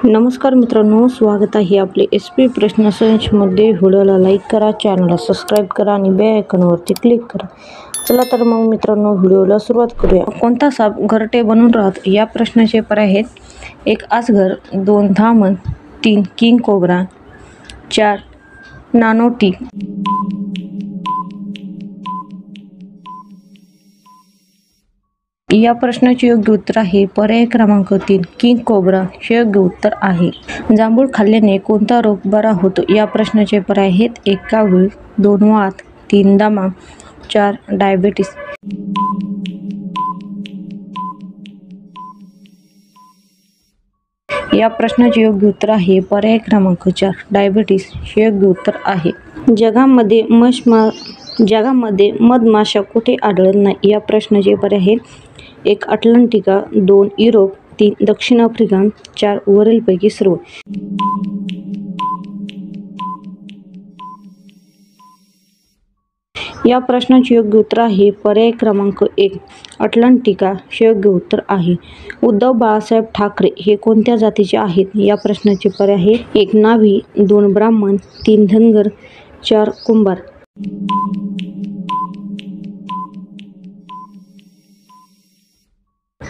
नमस्कार मित्रांनो, स्वागत आहे आपले SP प्रश्न संचमध्ये। व्हिडिओला लाईक करा, चॅनलला सबस्क्राईब करा आणि बेल आयकॉनवरती क्लिक करा। चला तर मग मित्रांनो, व्हिडिओला सुरुवात करूया। कोणता साप घरटे बनून राहतो? या प्रश्नाचे पर्याय आहेत: 1 आजगर, 2 धामण, 3 किंग कोब्रा, 4 नानोटी। या प्रश्नाचे योग्य उत्तर आहे पर्याय क्रमांक 3 किंग कोब्रा हे योग्य उत्तर आहे। जांभूळ खाल्ल्याने कोणता रोग बरा होतो? या प्रश्नाचे पर्याय आहेत: 1 कावीळ, 2 वात, 3 दमा, 4 डायबिटीस। या प्रश्नाचे योग्य उत्तर आहे पर्याय क्रमांक 4 डायबिटीस हे योग्य उत्तर आहे। जगामध्ये मधमाशा कुठे आढळत नाही? या प्रश्नाचे पर्याय आहेत: 1 अटलांटिका, 2 युरोप, 3 दक्षिण आफ्रिका, 4 वरीलपैकी सर्व। या प्रश्नाचे योग्य उत्तर आहे पर्याय क्रमांक 1 अटलांटिका हे योग्य उत्तर आहे। उद्धव बाळासाहेब ठाकरे हे कोणत्या जातीचे आहेत? या प्रश्नाचे पर्याय आहेत: 1 न्हावी, 2 ब्राह्मण, 3 धनगर, 4 कुंभार।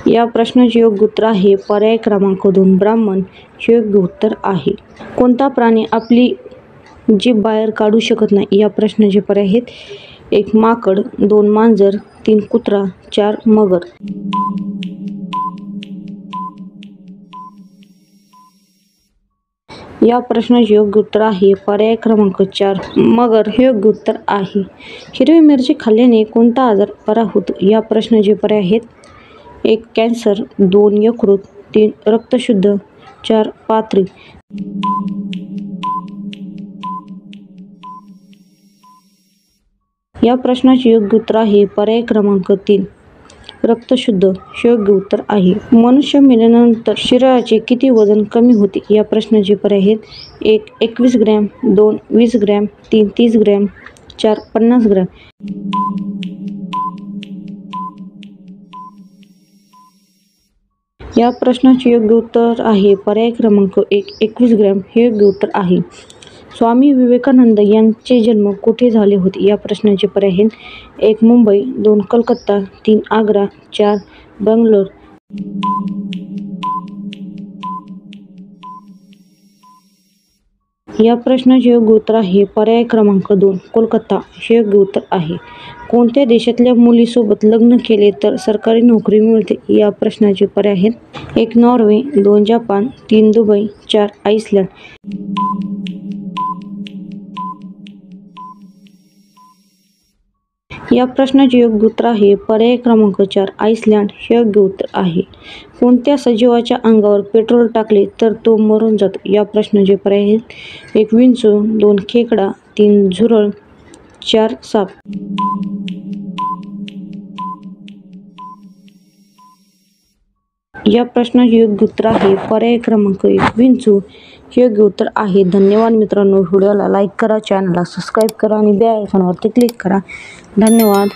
या प्रश्नाचे योग्य उत्तर आहे पर्याय क्रमांक 2 ब्राह्मण हे योग्य उत्तर आहे। कोणता प्राणी आपली जीभ बाहेर काढू शकत नाही? या प्रश्नाचे पर्याय आहेत: 1 माकड, 2 मांजर, 3 कुत्रा, 4 मगर। या प्रश्नाचे योग्य उत्तर आहे पर्याय क्रमांक 4 मगर हे योग्य उत्तर आहे। हिरवी मिरची खाल्ल्याने कोणता आजार बरा होतो? या प्रश्नाचे पर्याय आहेत: 1 कॅन्सर, 2 यकृत, 3 रक्तशुद्ध, 4 पाथरी। या प्रश्नाचे योग्य उत्तर आहे पर्याय क्रमांक 3 रक्तशुद्ध हे योग्य उत्तर आहे। मनुष्य मेल्यानंतर शरीराचे किती वजन कमी होते? या प्रश्नाचे पर्याय आहेत: 1 21 ग्रॅम, 2 20 ग्रॅम, 3 30 ग्रॅम, 4 50 ग्रॅम। या प्रश्नाचे योग्य उत्तर आहे पर्याय क्रमांक 1 21 ग्रॅम हे योग्य उत्तर आहे। स्वामी विवेकानंद यांचे जन्म कुठे झाले होते? या प्रश्नाचे पर्याय आहेत: 1 मुंबई, 2 कलकत्ता, 3 आग्रा, 4 बंगलोर। या प्रश्नाचे योग्य उत्तर आहे पर्याय क्रमांक 2 कोलकाता हे योग्य उत्तर आहे। कोणत्या देशातल्या मुलीसोबत लग्न केले तर सरकारी नोकरी मिळते? या प्रश्नाचे पर्याय आहेत: 1 नॉर्वे, 2 जपान, 3 दुबई, 4 आइसलंड। या प्रश्नाचे योग्य उत्तर आहे पर्याय क्रमांक 4 आइसलंड हे योग्य उत्तर आहे। कोणत्या सजीवाच्या अंगावर पेट्रोल टाकले तर तो मरून जातो? या प्रश्नाचे पर्याय आहेत: 1 विंचू, 2 खेकडा, 3 झुरळ, 4 साप। या प्रश्नाचे योग्य उत्तर आहे पर्याय क्रमांक 1 विंचू हे योग्य उत्तर आहे। धन्यवाद मित्रांनो, व्हिडिओला लाईक करा, चॅनलला सबस्क्राईब करा आणि बेल आयकॉनवरती क्लिक करा। धन्यवाद।